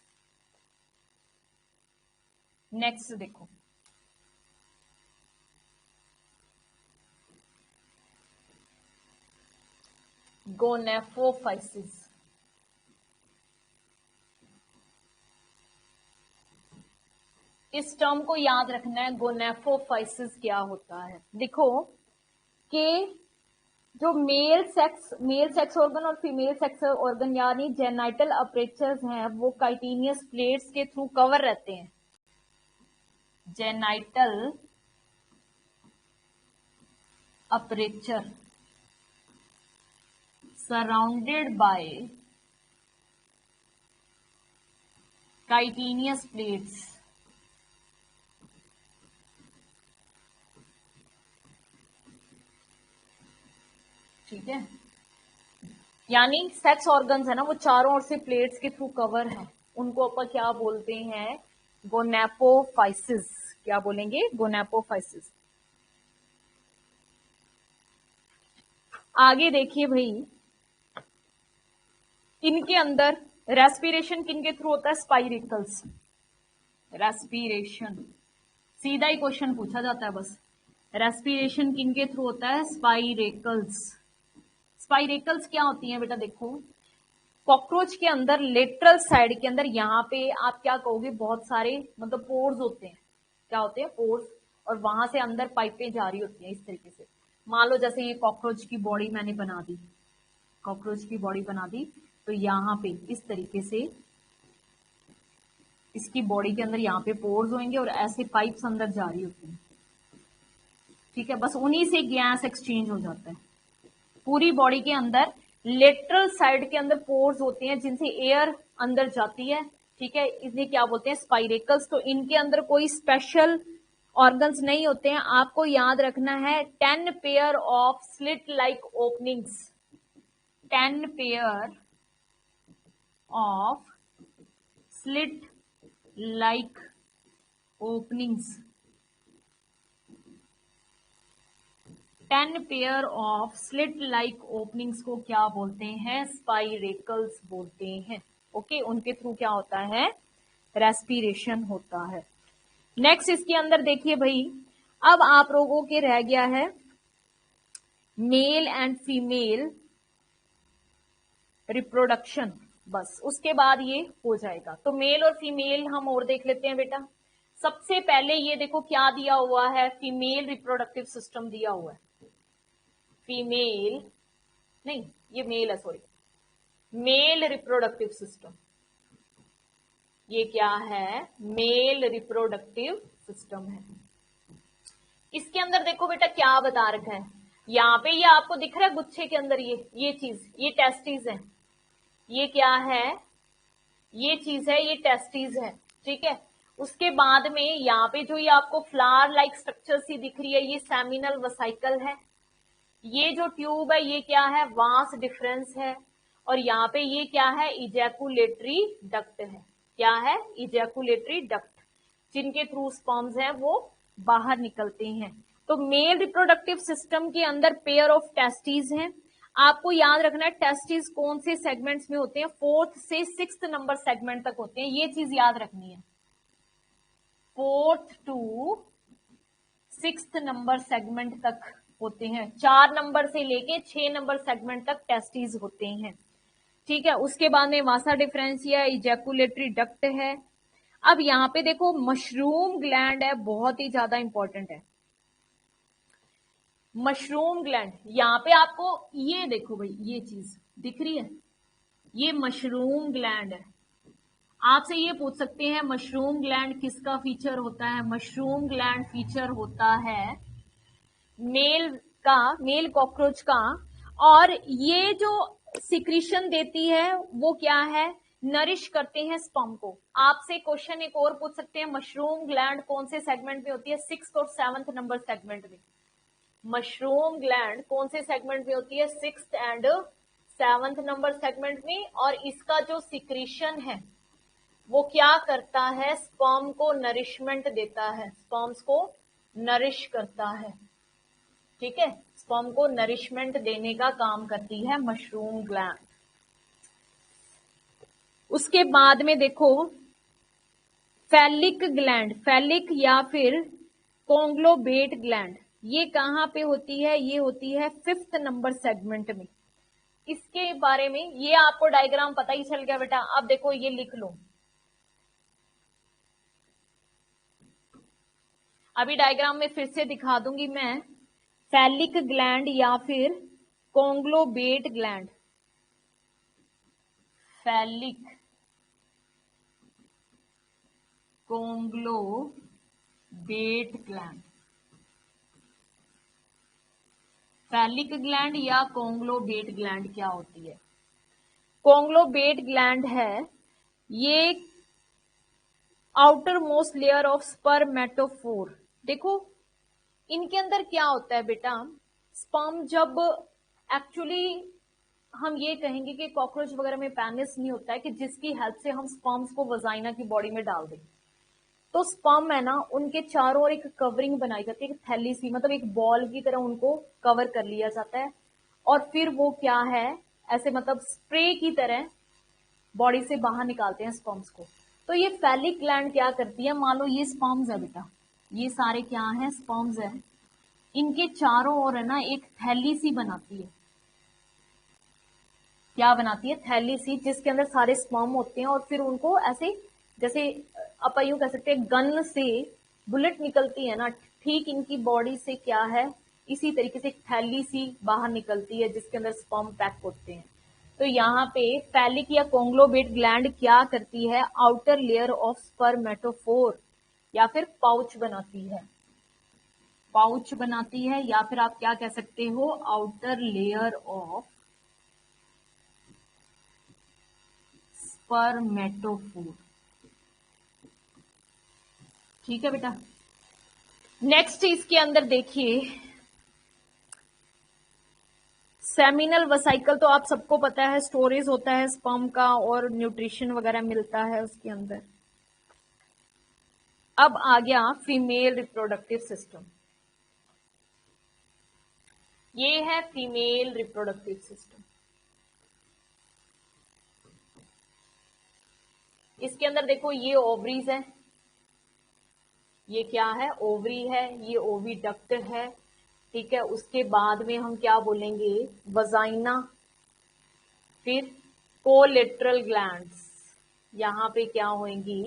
नेक्स्ट देखो, गोनेफोफाइसिस, इस टर्म को याद रखना है, गोनेफोफाइसिस क्या होता है। देखो कि जो मेल सेक्स ऑर्गन और फीमेल सेक्स ऑर्गन यानी जेनाइटल अपर्चर्स हैं वो काइटिनियस प्लेट्स के थ्रू कवर रहते हैं। Genital aperture surrounded by chitinous plates. ठीक है, यानी सेक्स ऑर्गन्स है ना वो चारों ओर से प्लेट्स के थ्रू कवर है, उनको अपन क्या बोलते हैं, गोनेपोफाइसिस। क्या बोलेंगे, गोनेपोफाइसिस। आगे देखिए भाई, इनके अंदर रेस्पिरेशन किनके थ्रू होता है, स्पाइरेकल्स। रेस्पिरेशन सीधा ही क्वेश्चन पूछा जाता है बस, रेस्पिरेशन किनके थ्रू होता है, स्पाइरेकल्स। स्पाइरेकल्स क्या होती हैं बेटा, देखो कॉकरोच के अंदर लेटरल साइड के अंदर यहाँ पे आप क्या कहोगे, बहुत सारे मतलब पोर्स होते हैं। क्या होते हैं, पोर्स। और वहां से अंदर पाइपें जा रही होती हैं इस तरीके से। मान लो जैसे ये कॉकरोच की बॉडी मैंने बना दी, कॉकरोच की बॉडी बना दी, तो यहाँ पे इस तरीके से इसकी बॉडी के अंदर यहाँ पे पोर्स होंगे और ऐसे पाइप्स अंदर जा रही होती हैं। ठीक है, बस उन्हीं से गैस एक्सचेंज हो जाता है। पूरी बॉडी के अंदर लेटरल साइड के अंदर पोर्स होते हैं जिनसे एयर अंदर जाती है। ठीक है, इन्हें क्या बोलते हैं, स्पाइरेकल्स। तो इनके अंदर कोई स्पेशल ऑर्गन्स नहीं होते हैं। आपको याद रखना है 10 pair of slit like openings, 10 pair of slit like openings, 10 pair of slit like openings को क्या बोलते हैं, स्पाइरेकल्स बोलते हैं। ओके, उनके थ्रू क्या होता है, रेस्पिरेशन होता है। नेक्स्ट इसके अंदर देखिए भाई, अब आप लोगों के रह गया है मेल एंड फीमेल रिप्रोडक्शन, बस उसके बाद ये हो जाएगा। तो मेल और फीमेल हम और देख लेते हैं बेटा। सबसे पहले ये देखो क्या दिया हुआ है, फीमेल रिप्रोडक्टिव सिस्टम दिया हुआ है। फीमेल नहीं, ये मेल है, सॉरी, मेल रिप्रोडक्टिव सिस्टम। ये क्या है, मेल रिप्रोडक्टिव सिस्टम है। इसके अंदर देखो बेटा क्या बता रखा है, यहाँ पे ये आपको दिख रहा है गुच्छे के अंदर ये चीज, ये टेस्टिस है। ये क्या है, ये चीज है, ये टेस्टिस है। ठीक है, उसके बाद में यहाँ पे जो ये आपको फ्लावर लाइक स्ट्रक्चर सी दिख रही है, ये सेमिनल वसाइकल है। ये जो ट्यूब है ये क्या है, वास डिफरेंस है। और यहाँ पे ये क्या है, इजैकुलेटरी डक्ट है। क्या है, इजैकुलेटरी डक्ट, जिनके थ्रू स्पर्म्स हैं वो बाहर निकलते हैं। तो मेल रिप्रोडक्टिव सिस्टम के अंदर पेयर ऑफ टेस्टिस हैं। आपको याद रखना है टेस्टिस कौन से सेगमेंट्स में होते हैं, 4th से 6th नंबर सेगमेंट तक होते हैं, ये चीज याद रखनी है। 4th to 6th number segment तक होते हैं, 4 नंबर से लेके 6 नंबर सेगमेंट तक टेस्टिस होते हैं। ठीक है, उसके बाद में वासा डिफरेंशिया, इजैकुलेटरी डक्ट है। अब यहाँ पे देखो मशरूम ग्लैंड है, बहुत ही ज्यादा इंपॉर्टेंट है मशरूम ग्लैंड। यहाँ पे आपको ये देखो भाई, ये चीज दिख रही है, ये मशरूम ग्लैंड है। आपसे ये पूछ सकते हैं मशरूम ग्लैंड किसका फीचर होता है, मशरूम ग्लैंड फीचर होता है मेल का, मेल कॉकरोच का। और ये जो सिक्रीशन देती है वो क्या है, नरिश करते हैं स्पर्म को। आपसे क्वेश्चन एक और पूछ सकते हैं, मशरूम ग्लैंड कौन से सेगमेंट में होती है, 6th और 7th नंबर सेगमेंट में। मशरूम ग्लैंड कौन से सेगमेंट में होती है, 6th and 7th number segment में। और इसका जो सिक्रीशन है वो क्या करता है, स्पर्म को नरिशमेंट देता है, स्पर्म्स को नरिश करता है। ठीक है, स्पर्म को नरिशमेंट देने का काम करती है मशरूम ग्लैंड। उसके बाद में देखो फैलिक ग्लैंड, फैलिक या फिर कॉन्ग्लोबेट ग्लैंड, ये कहां पे होती है, ये होती है 5th नंबर सेगमेंट में। इसके बारे में ये आपको डायग्राम पता ही चल गया बेटा। अब देखो ये लिख लो, अभी डायग्राम में फिर से दिखा दूंगी मैं। फैलिक ग्लैंड या फिर conglobate gland, phallic conglobate gland, phallic gland या कोंग्लोबेट ग्लैंड क्या होती है? कोंग्लोबेट ग्लैंड है ये आउटर मोस्ट लेयर ऑफ स्पर्मेटोफोर। देखो इनके अंदर क्या होता है बेटा, स्पर्म जब एक्चुअली हम ये कहेंगे कि कॉकरोच वगैरह में पेनिस नहीं होता है कि जिसकी हेल्प से हम स्पर्म्स को वजाइना की बॉडी में डाल दें, तो स्पर्म है ना उनके चारों ओर एक कवरिंग बनाई जाती है, एक थैली सी, मतलब एक बॉल की तरह उनको कवर कर लिया जाता है और फिर वो क्या है ऐसे मतलब स्प्रे की तरह बॉडी से बाहर निकालते हैं स्पर्म्स को। तो ये फैलिक ग्लैंड क्या करती है, मान लो ये स्पर्म्स है बेटा, ये सारे क्या है स्पर्म्स है, इनके चारों ओर है ना एक थैली सी बनाती है, क्या बनाती है, थैली सी, जिसके अंदर सारे स्पर्म होते हैं और फिर उनको ऐसे जैसे अपन यूं कह सकते हैं गन से बुलेट निकलती है ना, ठीक इनकी बॉडी से क्या है इसी तरीके से एक थैली सी बाहर निकलती है जिसके अंदर स्पर्म पैक होते हैं। तो यहाँ पे फैलिक या कोंग्लोबेट ग्लैंड क्या करती है, आउटर लेयर ऑफ स्पर्मेटोफोर या फिर पाउच बनाती है, पाउच बनाती है या फिर आप क्या कह सकते हो आउटर लेयर ऑफ स्पर्मेटोफोर। ठीक है बेटा। नेक्स्ट इसके अंदर देखिए सेमिनल वसाइकल, तो आप सबको पता है स्टोरेज होता है स्पर्म का और न्यूट्रिशन वगैरह मिलता है उसके अंदर। अब आ गया फीमेल रिप्रोडक्टिव सिस्टम, ये है फीमेल रिप्रोडक्टिव सिस्टम। इसके अंदर देखो ये ओवरीज है, ये क्या है ओवरी है, ये ओविडक्ट है, ठीक है। उसके बाद में हम क्या बोलेंगे वजाइना, फिर कोलेट्रल ग्लैंड्स, यहाँ पे क्या होंगी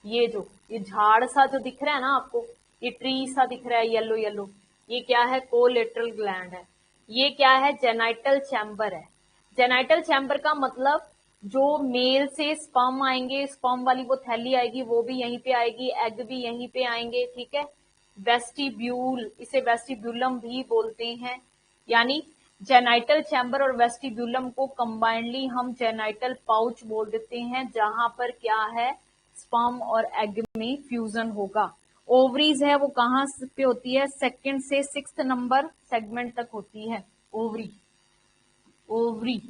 ये जो ये झाड़ सा जो दिख रहा है ना आपको, ये ट्री सा दिख रहा है येलो येलो, ये क्या है कोलेट्रल ग्लैंड है। ये क्या है जेनाइटल चैम्बर है। जेनाइटल चैम्बर का मतलब जो मेल से स्पर्म आएंगे, स्पर्म वाली वो थैली आएगी वो भी यहीं पे आएगी, एग भी यहीं पे आएंगे, ठीक है। वेस्टिब्यूल, इसे वेस्टिब्यूलम भी बोलते हैं, यानी जेनाइटल चैम्बर और वेस्टिब्यूलम को कंबाइंडली हम जेनाइटल पाउच बोल देते हैं, जहां पर क्या है स्पर्म और एग में फ्यूजन होगा। ओवरीज है वो कहां पे होती है, सेकंड से 6th नंबर सेगमेंट तक होती है ओवरी, ओवरी,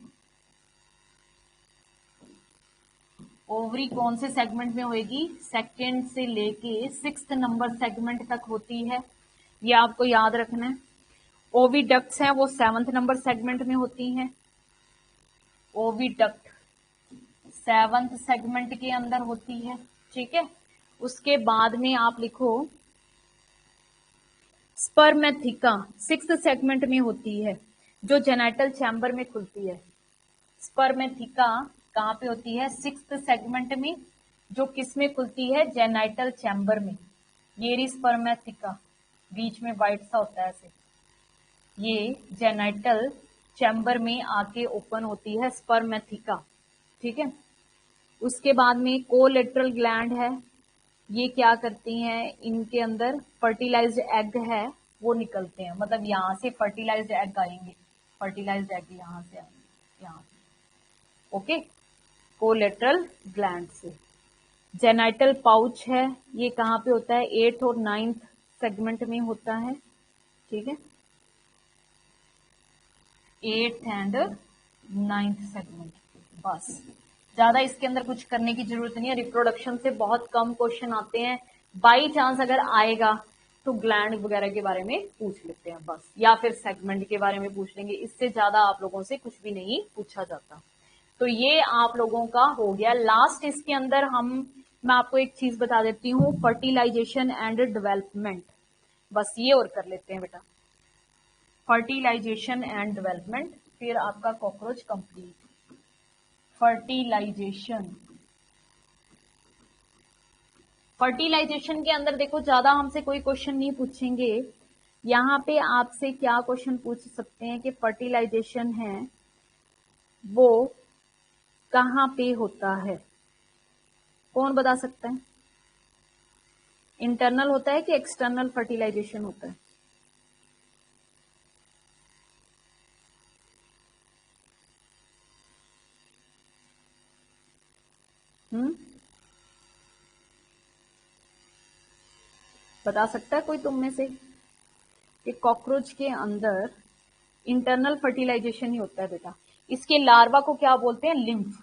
ओवरी कौन से सेगमेंट में होगी, सेकंड से लेके 6th नंबर सेगमेंट तक होती है, ये आपको याद रखना है। ओविडक्ट्स हैं वो 7th नंबर सेगमेंट में होती हैं, ओविडक्ट 7th सेगमेंट के अंदर होती है, ठीक है। उसके बाद में आप लिखो स्पर्मेथिका 6th सेगमेंट में होती है, जो जेनाइटल चैम्बर में खुलती है। स्पर्मेथिका कहाँ पे होती है, 6th सेगमेंट में, जो किस में खुलती है जेनाइटल चैम्बर में। ये रही स्पर्मेथिका, बीच में व्हाइट सा होता है ऐसे, ये जेनाइटल चैम्बर में आके ओपन होती है स्पर्मेथिका, ठीक है। उसके बाद में कोलेट्रल ग्लैंड है, ये क्या करती हैं, इनके अंदर फर्टिलाइज्ड एग है वो निकलते हैं, मतलब यहाँ से फर्टिलाइज्ड एग आएंगे, फर्टिलाइज्ड एग यहाँ से आएंगे, यहाँ से, ओके, कोलेट्रल ग्लैंड से। जेनाइटल पाउच है, ये कहाँ पे होता है 8th और 9th सेगमेंट में होता है, ठीक है, 8th एंड 9th सेगमेंट। बस ज्यादा इसके अंदर कुछ करने की जरूरत नहीं है, रिप्रोडक्शन से बहुत कम क्वेश्चन आते हैं, बाई चांस अगर आएगा तो ग्लैंड वगैरह के बारे में पूछ लेते हैं बस, या फिर सेगमेंट के बारे में पूछ लेंगे, इससे ज्यादा आप लोगों से कुछ भी नहीं पूछा जाता। तो ये आप लोगों का हो गया लास्ट। इसके अंदर मैं आपको एक चीज बता देती हूँ, फर्टिलाइजेशन एंड डेवलपमेंट, बस ये और कर लेते हैं बेटा, फर्टिलाइजेशन एंड डेवलपमेंट, फिर आपका कॉकरोच कंप्लीट। फर्टिलाइजेशन, फर्टिलाइजेशन के अंदर देखो ज्यादा हमसे कोई क्वेश्चन नहीं पूछेंगे, यहाँ पे आपसे क्या क्वेश्चन पूछ सकते हैं कि फर्टिलाइजेशन है वो कहाँ पे होता है? कौन बता सकता है? इंटरनल होता है कि एक्सटर्नल फर्टिलाइजेशन होता है? बता सकता है कोई तुम में से कि कॉकरोच के अंदर इंटरनल फर्टिलाइजेशन ही होता है बेटा? इसके लार्वा को क्या बोलते हैं? लिम्फ।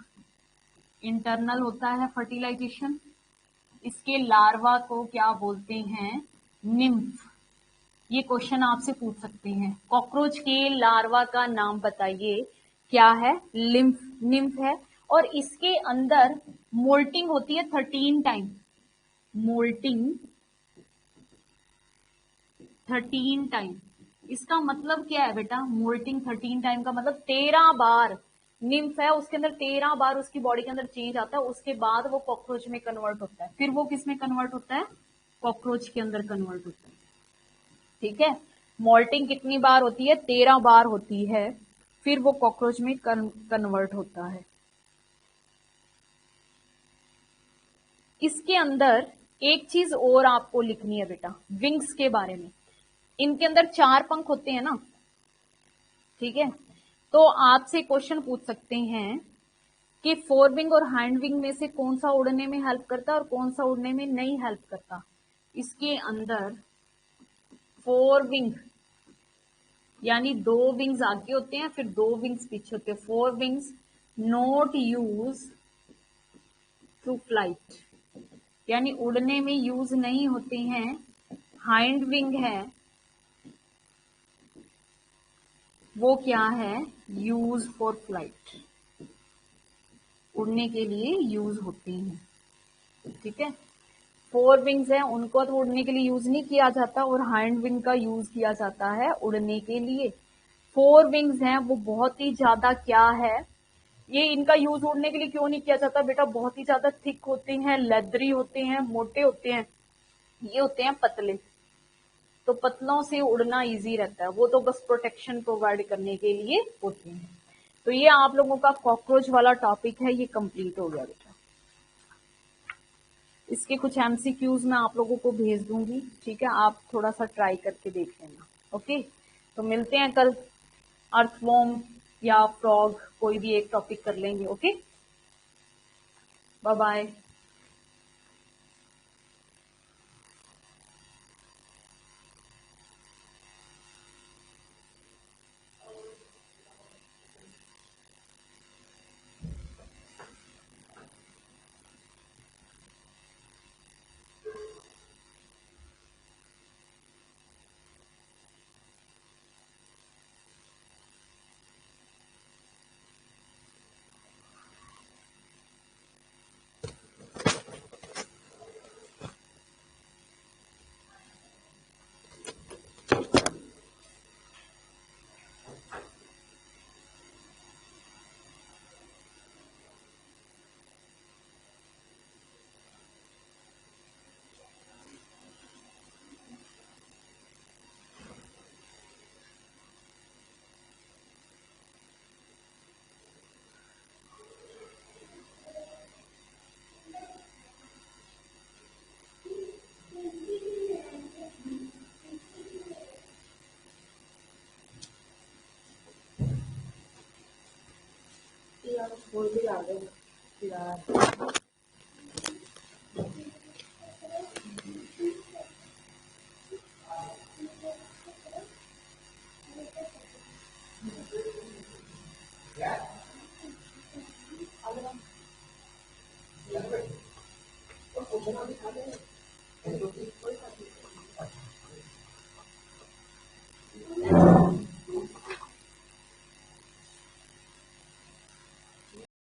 इंटरनल होता है फर्टिलाइजेशन, इसके लार्वा को क्या बोलते हैं? निम्फ। ये क्वेश्चन आपसे पूछ सकते हैं, कॉकरोच के लार्वा का नाम बताइए, क्या है? लिम्फ, निम्फ है। और इसके अंदर मोल्टिंग होती है 13 टाइम। मोल्टिंग 13 टाइम, इसका मतलब क्या है बेटा? मोल्टिंग 13 टाइम का मतलब 13 बार निम्फ है, उसके अंदर 13 बार उसकी बॉडी के अंदर चेंज आता है, उसके बाद वो कॉकरोच में कन्वर्ट होता है। फिर वो किस में कन्वर्ट होता है? कॉकरोच के अंदर कन्वर्ट होता है। ठीक है, मोल्टिंग कितनी बार होती है? 13 बार होती है, फिर वो कॉकरोच में कन्वर्ट होता है। इसके अंदर एक चीज और आपको लिखनी है बेटा, विंग्स के बारे में। इनके अंदर 4 पंख होते हैं ना, ठीक है? तो आपसे क्वेश्चन पूछ सकते हैं कि फोर विंग और हाइंड विंग में से कौन सा उड़ने में हेल्प करता है और कौन सा उड़ने में नहीं हेल्प करता? इसके अंदर फोर विंग यानी 2 विंग्स आगे होते हैं, फिर 2 विंग्स पीछे होते हैं। Four wings not use to flight, यानी उड़ने में यूज नहीं होते हैं। हाइंड विंग है वो क्या है? यूज फॉर फ्लाइट, उड़ने के लिए यूज होते हैं। ठीक है, फोर विंग्स हैं उनको तो उड़ने के लिए यूज नहीं किया जाता, और हाइंड विंग का यूज किया जाता है उड़ने के लिए। फोर विंग्स हैं वो बहुत ही ज्यादा क्या है, ये इनका यूज उड़ने के लिए क्यों नहीं किया जाता बेटा? बहुत ही ज्यादा थिक होते हैं, लेदरी होते हैं, मोटे होते हैं, ये होते हैं पतले, तो पतलों से उड़ना इजी रहता है, वो तो बस प्रोटेक्शन प्रोवाइड करने के लिए होते हैं। तो ये आप लोगों का कॉकरोच वाला टॉपिक है, ये कंप्लीट हो गया बेटा। इसके कुछ एमसीक्यूज मैं आप लोगों को भेज दूंगी, ठीक है? आप थोड़ा सा ट्राई करके देख लेना। ओके, तो मिलते हैं कल, अर्थवॉर्म या फ्रॉग कोई भी एक टॉपिक कर लेंगे। Okay, bye bye. कोई भी आ गए।